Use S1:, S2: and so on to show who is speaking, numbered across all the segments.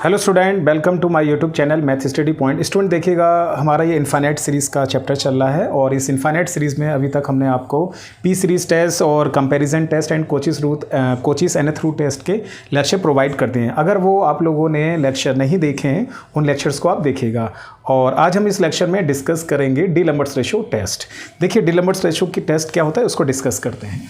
S1: Hello student, welcome to my YouTube channel math study point. Student देखिएगा, हमारा ये infinite series का chapter चल रहा है और इस इनफाइनाइट सीरीज़ में अभी तक हमने आपको पी सीरीज़ टेस्ट और comparison test and Cauchy's nth root test के लेक्चर प्रोवाइड करते हैं। अगर वो आप लोगों ने लेक्चर नहीं देखे हैं, उन लेक्चर्स को आप देखिएगा। और आज हम इस लेक्चर में डिस्कस करेंगे डी-लंबर्ट्स रेशो टेस्ट। देखिए, डी-लंबर्ट्स रेशो की टेस्ट क्या होता है उसको डिस्कस करते हैं।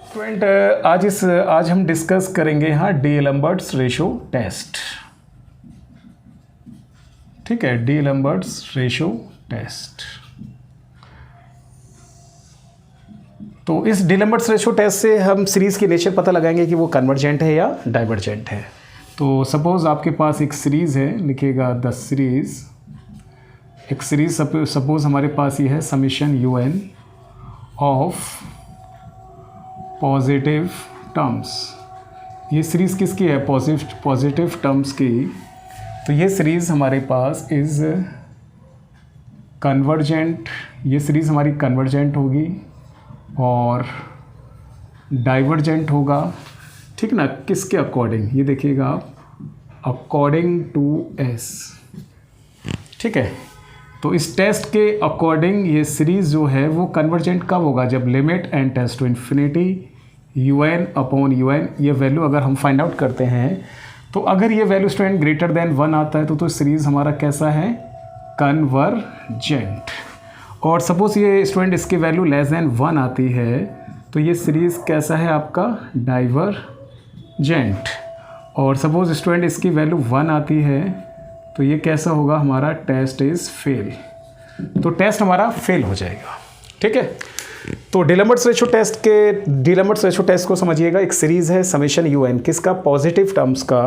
S1: स्टूडेंट, आज हम डिस्कस करेंगे यहाँ डी-लंबर्ट्स रेशो टेस्ट। ठीक है, डी-लंबर्ट्स रेशो टेस्ट। तो इस डी-लंबर्ट्स रेशो टेस्ट से हम सीरीज की नेचर पता लगाएंगे कि वो कन्वर्जेंट है या डाइवर्जेंट है। तो सपोज आपके पास एक सीरीज है, लिखिएगा द सीरीज। एक सीरीज सपोज हमारे पास ये है summation UN of positive terms. ये सीरीज़ किसकी है? पॉजिटिव टर्म्स की। तो ये सीरीज़ हमारे पास इज़ कन्वर्जेंट। ये सीरीज़ हमारी कन्वर्जेंट होगी और डाइवर्जेंट होगा। ठीक ना? किसके अकॉर्डिंग? ये देखिएगा आप, अकॉर्डिंग टू S। ठीक है, तो इस टेस्ट के अकॉर्डिंग ये सीरीज़ जो है वो कन्वर्जेंट कब होगा? जब limit n tends to infinity UN upon UN ये वैल्यू अगर हम फाइंड आउट करते हैं, तो अगर ये वैल्यू स्टूडेंट ग्रेटर देन 1 आता है तो सीरीज़ हमारा कैसा है? कन्वर्जेंट। और सपोज ये स्टूडेंट इसकी वैल्यू लेस देन 1 आती है तो ये सीरीज़ कैसा है आपका? डाइवर्जेंट। और सपोज स्टूडेंट इसकी वैल्यू 1 आती है तो ये कैसा होगा? हमारा टेस्ट इज़ फेल। तो टेस्ट हमारा फेल हो जाएगा। ठीक है, तो डी-लंबर्ट्स रेशो टेस्ट को समझिएगा। एक सीरीज़ है समेशन UN, किसका? पॉजिटिव टर्म्स का।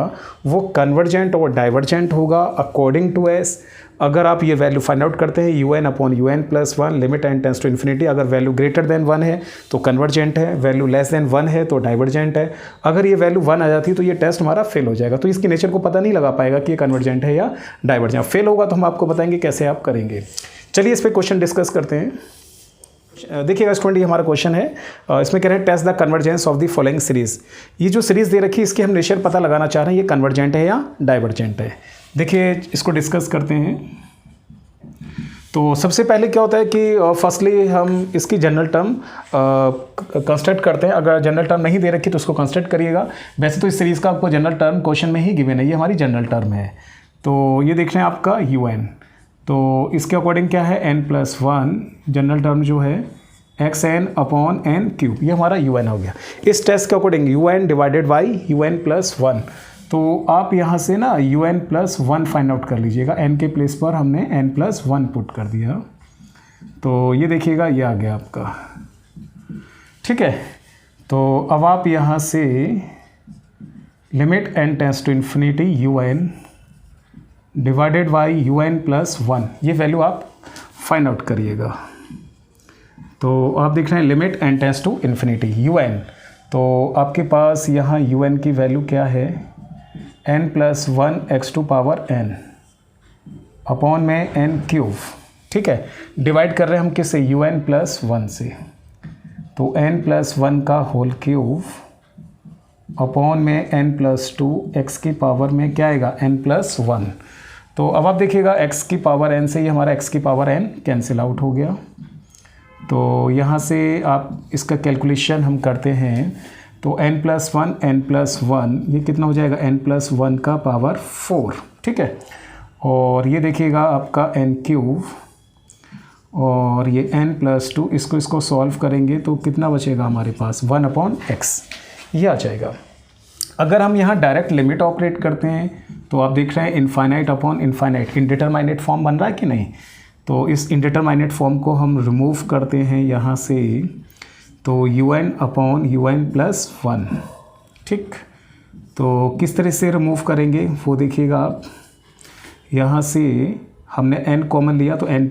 S1: वो कन्वर्जेंट और डाइवर्जेंट होगा अकॉर्डिंग टू S। अगर आप ये वैल्यू फाइंड आउट करते हैं UN upon UN plus 1 limit n tends to infinity, अगर वैल्यू ग्रेटर देन 1 है तो कन्वर्जेंट है, वैल्यू लेस देन 1 है तो डाइवर्जेंट है। अगर ये वैल्यू 1 आ जाती है तो ये टेस्ट हमारा फेल हो जाएगा। तो इसकी नेचर को पता नहीं लगा पाएगा कि ये कन्वर्जेंट है या डाइवर्जेंट। फेल होगा तो हम आपको बताएंगे कैसे आप करेंगे। चलिए इस पर क्वेश्चन डिस्कस करते हैं। देखिएगा स्टूडेंट, ये हमारा क्वेश्चन है। इसमें कह रहे हैं test the convergence of the following series. ये जो सीरीज दे रखी है इसकी हम नेचर पता लगाना चाह रहे हैं, ये कन्वर्जेंट है या डाइवर्जेंट है। देखिए इसको डिस्कस करते हैं। तो सबसे पहले क्या होता है कि फर्स्टली हम इसकी जनरल टर्म कंस्ट्रक्ट करते हैं। अगर जनरल टर्म नहीं दे रखी तो उसको कंस्ट्रक्ट करिएगा। वैसे तो इस सीरीज़ का आपको जनरल टर्म क्वेश्चन में ही गिवन है, ये हमारी जनरल टर्म है। तो ये देख रहे हैं आपका UN। तो इसके अकॉर्डिंग क्या है? n+1 जनरल टर्म जो है xn अपॉन n³, ये हमारा UN हो गया। इस टेस्ट के according UN divided by UN+1। तो आप यहाँ से ना UN+1 फाइंड आउट कर लीजिएगा। n के प्लेस पर हमने n+1 पुट कर दिया। तो ये देखिएगा, ये आ गया आपका। ठीक है, तो अब आप यहाँ से limit n tends to infinity UN divided by UN+1 ये वैल्यू आप फाइंड आउट करिएगा। तो आप देख रहे हैं limit n tends to infinity UN। तो आपके पास यहाँ UN की वैल्यू क्या है? n+1 x⁴n अपॉन में n³। ठीक है, डिवाइड कर रहे हैं हम किससे? UN+1 से। तो n+1 का होल क्यूब अपॉन में n+2 x की पावर में क्या आएगा? n+1। तो अब आप देखिएगा x की पावर n से ये हमारा x की पावर n कैंसिल आउट हो गया। तो यहाँ से आप इसका कैलकुलेशन हम करते हैं तो n+1 ये कितना हो जाएगा? n+1 का पावर 4। ठीक है, और ये देखिएगा आपका n³ और ये n+2, इसको सॉल्व करेंगे तो कितना बचेगा हमारे पास? 1/x ये आ जाएगा। अगर हम यहाँ डायरेक्ट लिमिट ऑपरेट करते हैं तो आप देख रहे हैं इनफाइनाइट अपॉन इनफाइनाइट, इनडिटरमाइनेट फॉर्म बन रहा है कि नहीं? तो इस इनडिटरमाइनेट फॉर्म को हम रिमूव करते हैं यहाँ से, तो UN अपॉन UN+1। ठीक, तो किस तरह से रिमूव करेंगे वो देखिएगा आप। यहाँ से हमने n कॉमन लिया तो n⁴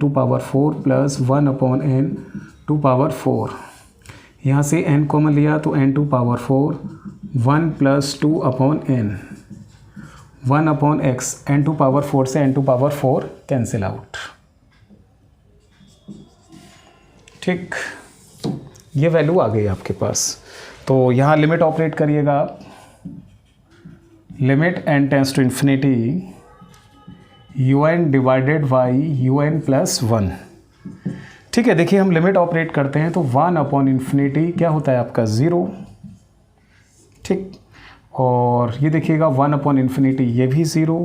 S1: प्लस 1/n²। यहाँ से n कॉमन लिया तो n⁴ 1 + 2/n 1/x n⁴ से n⁴ कैंसिल आउट। ठीक, ये वैल्यू आ गई आपके पास। तो यहाँ लिमिट ऑपरेट करिएगा आप। Limit n tends to infinity un divided by un plus 1। ठीक है, देखिए हम लिमिट ऑपरेट करते हैं तो 1 अपॉन इन्फिनिटी क्या होता है आपका 0। ठीक, और ये देखिएगा 1 अपॉन इन्फिनिटी ये भी 0,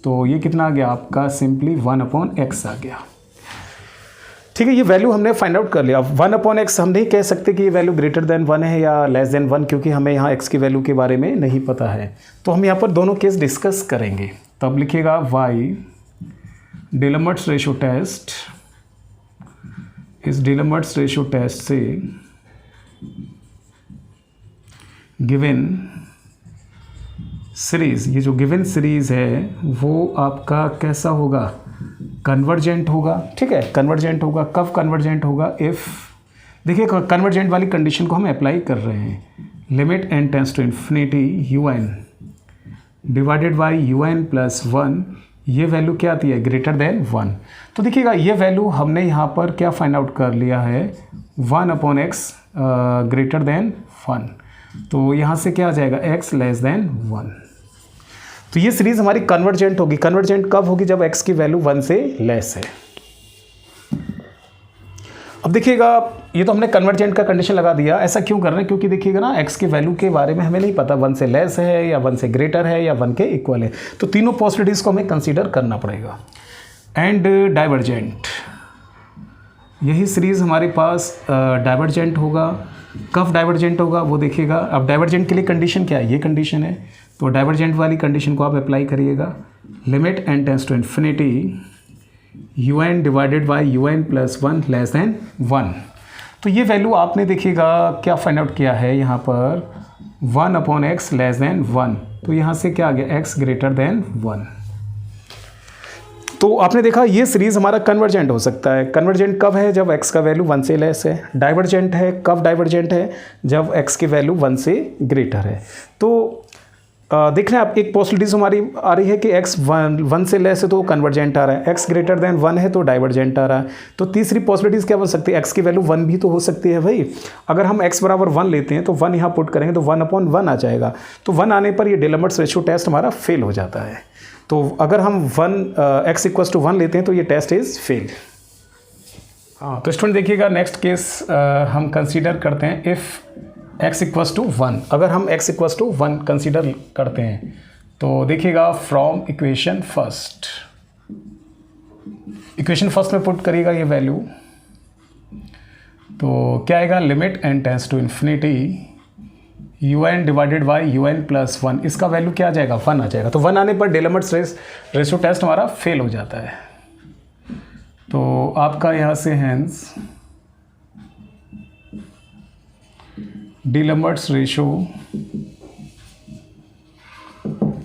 S1: तो ये कितना आ गया आपका सिंपली 1 अपॉन एक्स आ गया। ठीक है, ये वैल्यू हमने फाइंड आउट कर लिया। 1 अपॉन एक्स हम नहीं कह सकते कि ये वैल्यू ग्रेटर देन 1 है या लेस देन 1, क्योंकि हमें यहाँ एक्स की वैल्यू के बारे में नहीं पता है। तो हम यहाँ पर दोनों केस डिस्कस करेंगे। तब लिखिएगा y डिलेमर्ट्स रेशो टेस्ट, इस डिलेमर्ट्स रेशो टेस्ट से गिवन सीरीज, ये जो गिवन सीरीज है वो आपका कैसा होगा, कन्वर्जेंट होगा। ठीक है, कन्वर्जेंट होगा। कब कन्वर्जेंट होगा, इफ़, देखिए कन्वर्जेंट वाली कंडीशन को हम अप्लाई कर रहे हैं। Limit n tends to infinity un divided by un plus 1, ये वैल्यू क्या आती है, ग्रेटर देन 1। तो देखिएगा ये वैल्यू हमने यहाँ पर क्या फाइंड आउट कर लिया है, 1 अपॉन एक्स ग्रेटर देन 1। तो यहाँ से क्या आ जाएगा, x लेस देन 1। तो ये सीरीज हमारी कन्वर्जेंट होगी। कन्वर्जेंट कब होगी, जब x की वैल्यू 1 से लेस है। अब देखिएगा ये तो हमने कन्वर्जेंट का कंडीशन लगा दिया। ऐसा क्यों कर रहे हैं, क्योंकि देखिएगा ना x की वैल्यू के बारे में हमें नहीं पता 1 से लेस है या 1 से ग्रेटर है या 1 के इक्वल है। तो तीनों पॉसिबिलिटीज़ को हमें कंसीडर करना पड़ेगा। एंड डाइवर्जेंट, यही सीरीज़ हमारे पास डाइवर्जेंट होगा। कब डाइवर्जेंट होगा वो देखिएगा। अब डाइवर्जेंट के लिए कंडीशन क्या है, ये कंडीशन है, तो डाइवर्जेंट वाली कंडीशन को आप अप्लाई करिएगा। Limit n tends to infinity un divided by un plus 1 less than 1। तो ये वैल्यू आपने देखिएगा क्या फाइंड आउट किया है यहाँ पर, 1 अपॉन एक्स लेस देन 1। तो यहाँ से क्या आ गया, x ग्रेटर देन 1। तो आपने देखा ये सीरीज़ हमारा कन्वर्जेंट हो सकता है। कन्वर्जेंट कब है, जब x का वैल्यू 1 से लेस है। डाइवर्जेंट है कब, डाइवर्जेंट है जब x की वैल्यू 1 से ग्रेटर है। तो देखना आप, एक पॉसिबिलिटीज हमारी आ रही है कि x 1 से लेस है तो कन्वर्जेंट आ रहा है, x ग्रेटर देन 1 है तो डाइवर्जेंट आ रहा है। तो तीसरी पॉसिबिलिटीज़ क्या हो सकती है, x की वैल्यू 1 भी तो हो सकती है भाई। अगर हम x बराबर 1 लेते हैं तो 1 यहाँ पुट करेंगे तो 1 अपॉन 1 आ जाएगा। तो 1 आने पर ये डिलेमर्ट्स रेशियो टेस्ट हमारा फेल हो जाता है। तो अगर हम x इक्वल्स टू 1 लेते हैं तो ये टेस्ट इज़ फेल। हाँ, तो स्टूडेंट देखिएगा नेक्स्ट केस हम कंसीडर करते हैं इफ़ x इक्वल्स टू 1। अगर हम x इक्वल्स टू 1 कंसीडर करते हैं तो देखिएगा फ्रॉम इक्वेशन फर्स्ट में पुट करिएगा ये वैल्यू, तो क्या आएगा, limit n tends to infinity un divided by un plus 1, इसका वैल्यू क्या आ जाएगा, 1 आ जाएगा। तो 1 आने पर डिलेमर्ट्स रेशियो टेस्ट हमारा फेल हो जाता है। तो आपका यहाँ से hence D'Alembert's ratio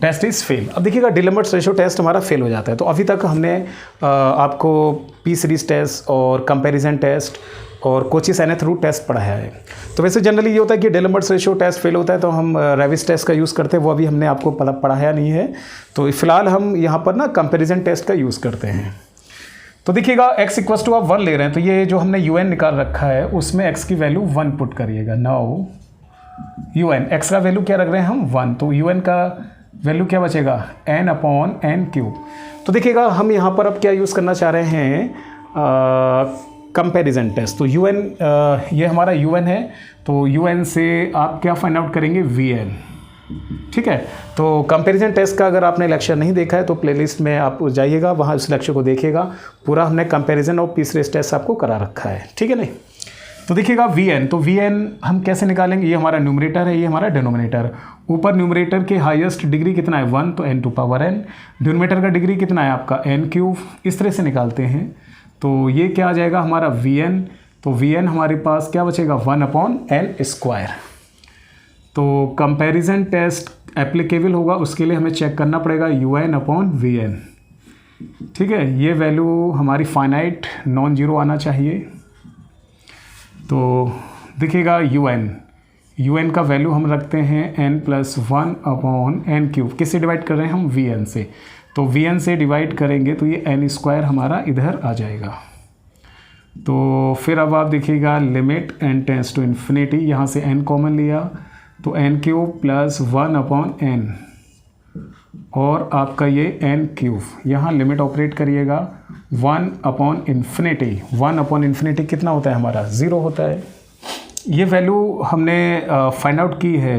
S1: test is fail. अब देखिएगा डिलेमर्ट्स रेशियो टेस्ट हमारा फेल हो जाता है। तो अभी तक हमने आपको पी सीरीज टेस्ट और कंपैरिजन टेस्ट और कोची सेनेथ रूट टेस्ट पढ़ाया है। तो वैसे जनरली ये होता है कि डिलेमर्ट्स रेशियो टेस्ट फेल होता है तो हम रेविस टेस्ट का यूज़ करते हैं, वो अभी हमने आपको पढ़ाया नहीं है। तो फिलहाल हम यहाँ पर ना कंपैरिजन टेस्ट का यूज़ करते हैं। तो देखिएगा x इक्वल्स टू आप 1 ले रहे हैं तो ये जो हमने un निकाल रखा है उसमें x की वैल्यू 1 पुट करिएगा। नाउ un, x का वैल्यू क्या रख रहे हैं हम 1, तो un का वैल्यू क्या बचेगा, n अपॉन n क्यूब। तो देखिएगा हम यहाँ पर अब क्या यूज़ करना चाह रहे हैं, कंपैरिजन टेस्ट। तो un ये हमारा un है, तो un से आप क्या फाइंड आउट करेंगे, vn। ठीक है, तो कंपैरिजन टेस्ट का अगर आपने लेक्चर नहीं देखा है तो प्लेलिस्ट में आप जाइएगा, वहाँ उस लेक्चर को देखिएगा। पूरा हमने कंपैरिजन और पी सीरीज टेस्ट आपको करा रखा है, ठीक है नहीं। तो देखिएगा vn, तो vn हम कैसे निकालेंगे, ये हमारा न्यूमरेटर है, ये हमारा डिनोमिनेटर। ऊपर न्यूमरेटर के हाईएस्ट डिग्री कितना है 1, तो n to power n। Denominator का डिग्री कितना है आपका n क्यूब। इस तरह से निकालते हैं तो ये क्या आ जाएगा हमारा vn। तो vn हमारे पास क्या बचेगा, 1 अपॉन n स्क्वायर। तो कंपैरिजन टेस्ट एप्लीकेबल होगा, उसके लिए हमें चेक करना पड़ेगा un अपॉन vn। ठीक है, ये वैल्यू हमारी फाइनाइट नॉन जीरो आना चाहिए। तो देखिएगा un का वैल्यू हम रखते हैं n plus 1 upon n cube. किससे डिवाइड कर रहे हैं हम, vn से। तो vn से डिवाइड करेंगे तो ये n स्क्वायर हमारा इधर आ जाएगा। तो फिर अब आप देखिएगा limit n tends to infinity, यहाँ से n कॉमन लिया तो n cube plus 1 upon n और आपका ये n क्यूब, यहाँ लिमिट ऑपरेट करिएगा 1/∞। 1/∞ कितना होता है हमारा? 0 होता है। ये वैल्यू हमने फाइंड आउट की है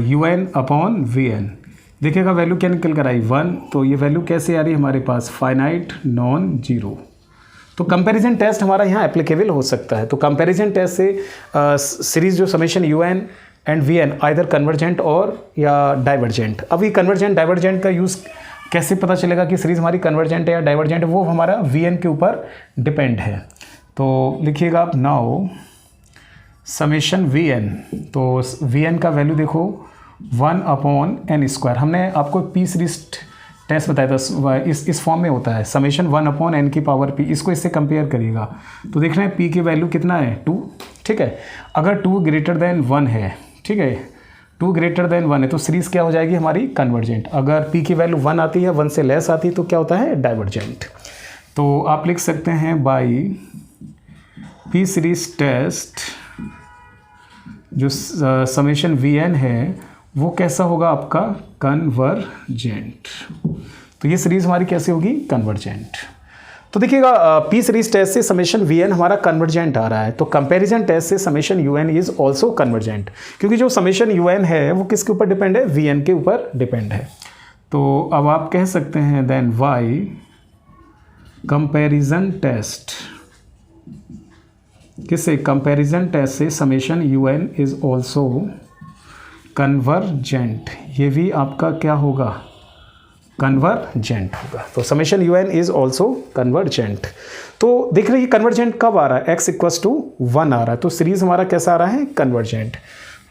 S1: UN/VN। देखिएगा वैल्यू क्या निकल कर आई 1, तो ये वैल्यू कैसे आ रही है हमारे पास? Finite non zero. तो कंपैरिजन टेस्ट हमारा यहाँ एप्लीकेबल हो सकता है। तो कंपैरिजन टेस्ट से सीरीज जो summation UN and VN either convergent और या डाइवर्जेंट। अब ये कन्वर्जेंट डाइवर्जेंट का यूज़ कैसे पता चलेगा कि सीरीज हमारी कन्वर्जेंट है या डाइवर्जेंट है? वो हमारा VN के ऊपर डिपेंड है। तो लिखिएगा आप नाउ समेशन VN। तो VN का वैल्यू देखो 1/n²। हमने आपको पी सीरीज टेस्ट बताया था, इस फॉर्म में होता है समेशन 1/n⁻p। इसको इससे कंपेयर करिएगा तो देखना है p की वैल्यू कितना है? 2। ठीक है, अगर 2 ग्रेटर देन 1 है, ठीक है, 2 ग्रेटर देन 1 है तो सीरीज क्या हो जाएगी हमारी? कन्वर्जेंट। अगर p की वैल्यू 1 आती है, 1 से लेस आती है तो क्या होता है? डाइवर्जेंट। तो आप लिख सकते हैं बाई पी सीरीज टेस्ट जो समेशन VN है वो कैसा होगा आपका? कन्वर्जेंट। तो ये सीरीज हमारी कैसे होगी? कन्वर्जेंट। तो देखिएगा पी सीरीज टेस्ट से समेशन VN हमारा कन्वर्जेंट आ रहा है, तो कंपैरिजन टेस्ट से summation UN is also convergent, क्योंकि जो समेशन UN है वो किसके ऊपर डिपेंड है? VN के ऊपर डिपेंड है। तो अब आप कह सकते हैं देन वाई कंपैरिजन टेस्ट किससे? कंपैरिजन टेस्ट से summation UN is also convergent. ये भी आपका क्या होगा? कन्वर्जेंट होगा। तो summation UN is also convergent. तो देख रहे हैं कन्वर्जेंट कब आ रहा है? x = 1 आ रहा है, तो सीरीज हमारा कैसा आ रहा है? कन्वर्जेंट।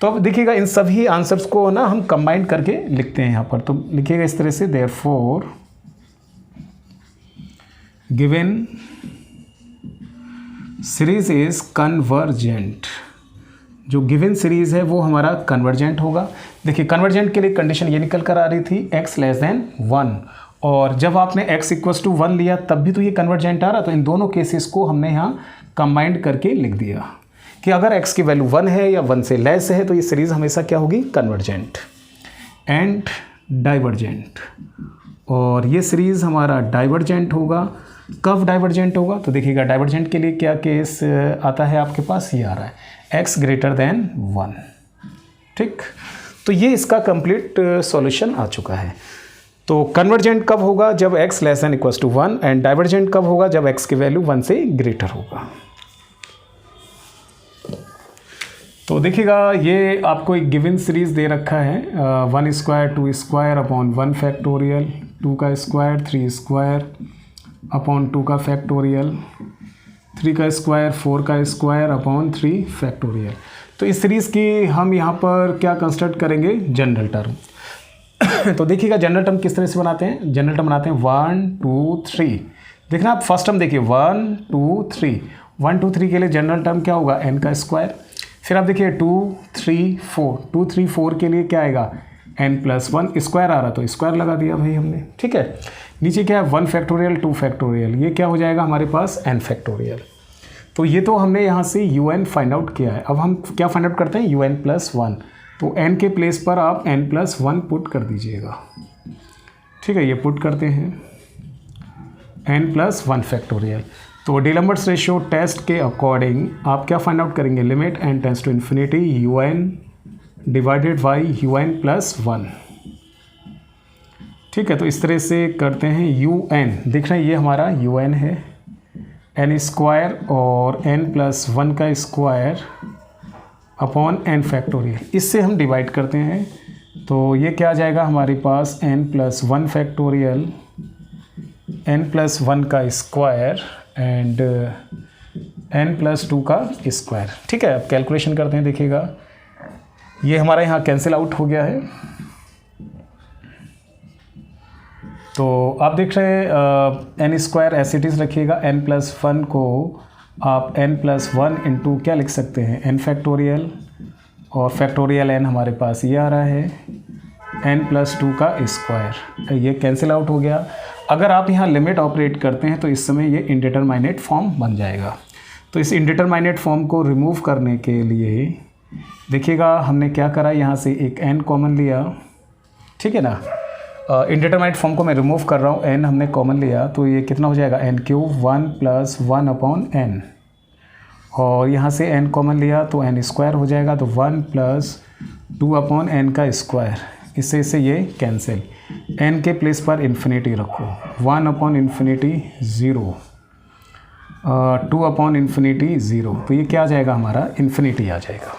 S1: तो अब देखिएगा इन सभी आंसर्स को ना हम कंबाइन करके लिखते हैं यहाँ पर। तो लिखिएगा इस तरह से therefore given series is convergent. जो गिवन सीरीज है वो हमारा कन्वर्जेंट होगा। देखिए कन्वर्जेंट के लिए कंडीशन ये निकल कर आ रही थी x < 1, और जब आपने x = 1 लिया तब भी तो ये कन्वर्जेंट आ रहा। तो इन दोनों केसेस को हमने यहाँ कंबाइंड करके लिख दिया कि अगर x की वैल्यू 1 है या 1 से लेस है तो ये सीरीज हमेशा क्या होगी? Convergent and divergent. और ये सीरीज हमारा डाइवर्जेंट होगा। कब डाइवर्जेंट होगा? तो देखिएगा डाइवर्जेंट के लिए क्या केस आता है आपके पास? ये आ रहा है x < 1। ठीक, तो ये इसका कंप्लीट सॉल्यूशन आ चुका है। तो कन्वर्जेंट कब होगा? जब x < 1, एंड डाइवर्जेंट कब होगा? जब x की वैल्यू 1 से ग्रेटर होगा। तो देखिएगा ये आपको एक गिवन सीरीज दे रखा है 1² 2² अपॉन 1 फैक्टोरियल, 2 का स्क्वायर 3² अपॉन 2 का फैक्टोरियल, 3 का स्क्वायर 4 का स्क्वायर अपॉन 3 फैक्टोरियल। तो इस सीरीज़ की हम यहाँ पर क्या कंस्ट्रक्ट करेंगे? General term. तो देखिएगा जनरल टर्म किस तरह से बनाते हैं? जनरल टर्म बनाते हैं 1 2 3। देखना आप फर्स्ट टर्म देखिए 1 2 3। 1 2 3 के लिए जनरल टर्म क्या होगा? n का स्क्वायर। फिर आप देखिए 2 3 4। 2 3 4 के लिए क्या आएगा? n+1। स्क्वायर आ रहा तो स्क्वायर लगा दिया भाई हमने। ठीक है, नीचे क्या है? 1 फैक्टोरियल 2 फैक्टोरियल, ये क्या हो जाएगा हमारे पास? n factorial. तो ये तो हमने यहाँ से UN फाइंड आउट किया है। अब हम क्या फाइंड आउट करते हैं? UN+1। तो n के प्लेस पर आप n+1 पुट कर दीजिएगा। ठीक है, ये पुट करते हैं n+1 फैक्टोरियल। तो डिलम्बर्ट्स रेशियो टेस्ट के अकॉर्डिंग आप क्या फाइंड आउट करेंगे? Limit n tends to infinity UN divided by UN+1। ठीक है, तो इस तरह से करते हैं UN। देख रहे हैं ये हमारा UN है, n² और n+1 का स्क्वायर अपॉन n फैक्टोरियल। इससे हम डिवाइड करते हैं तो ये क्या आ जाएगा हमारे पास? n+1 फैक्टोरियल, n+1 का स्क्वायर एंड n+2 का स्क्वायर। ठीक है, अब कैलकुलेशन करते हैं। देखिएगा ये हमारा यहाँ कैंसिल आउट हो गया है। तो आप देख रहे हैं n² एसिटीज रखिएगा, n+1 को आप n+1 इंटू क्या लिख सकते हैं? n फैक्टोरियल, और फैक्टोरियल n हमारे पास ये आ रहा है n+2 का स्क्वायर। ये कैंसिल आउट हो गया। अगर आप यहाँ लिमिट ऑपरेट करते हैं तो इस समय ये इनडिटरमाइनेट फॉर्म बन जाएगा। तो इस इनडिटरमाइनेट फॉर्म को रिमूव करने के लिए देखिएगा हमने क्या करा, यहाँ से एक n कॉमन लिया ठीक है ना। इनडिटरमिनेट फॉर्म को मैं रिमूव कर रहा हूँ, n हमने कॉमन लिया तो ये कितना हो जाएगा n क्यूब 1 प्लस 1/n, और यहाँ से n कॉमन लिया तो n स्क्वायर हो जाएगा, तो 1 प्लस 2/n का स्क्वायर, इससे ये कैंसिल, n के प्लेस पर इन्फिनिटी रखो, 1/∞ 0, 2/∞ 0, तो ये क्या आ जाएगा हमारा इन्फिनिटी आ जाएगा।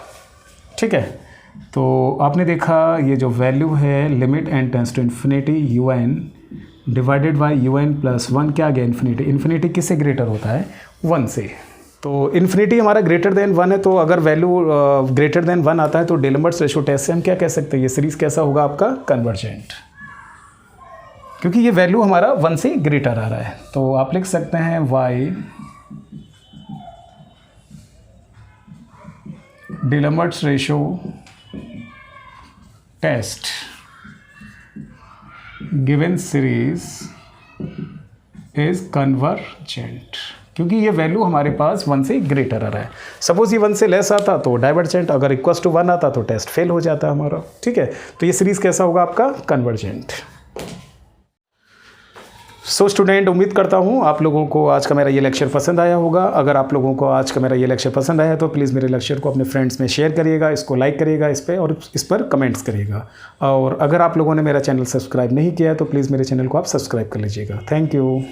S1: ठीक है, तो आपने देखा ये जो वैल्यू है limit n tends to infinity un divided by un plus 1 क्या आ गया इन्फिनिटी। इन्फिनिटी किससे ग्रेटर होता है, 1 से, तो इन्फिनिटी हमारा ग्रेटर देन 1 है, तो अगर वैल्यू ग्रेटर देन 1 आता है तो डिलम्बर्ट्स रेशियो टेस्ट से हम क्या कह सकते हैं, ये सीरीज़ कैसा होगा आपका कन्वर्जेंट, क्योंकि ये वैल्यू हमारा 1 से ग्रेटर आ रहा है। तो आप लिख सकते हैं y D'Alembert's ratio test given series is convergent, क्योंकि ये वैल्यू हमारे पास 1 से ग्रेटर आ रहा है। सपोज ये 1 से लेस आता तो डाइवर्जेंट, अगर इक्वल्स टू 1 आता तो टेस्ट फेल हो जाता हमारा। ठीक है, तो ये सीरीज कैसा होगा आपका कन्वर्जेंट। सो स्टूडेंट, उम्मीद करता हूँ आप लोगों को आज का मेरा ये लेक्चर पसंद आया होगा। अगर आप लोगों को आज का मेरा ये लेक्चर पसंद आया तो प्लीज़ मेरे लेक्चर को अपने फ्रेंड्स में शेयर करिएगा, इसको लाइक करिएगा इस पर, और इस पर कमेंट्स करिएगा। और अगर आप लोगों ने मेरा चैनल सब्सक्राइब नहीं किया है तो प्लीज़ मेरे चैनल को आप सब्सक्राइब कर लीजिएगा। Thank you.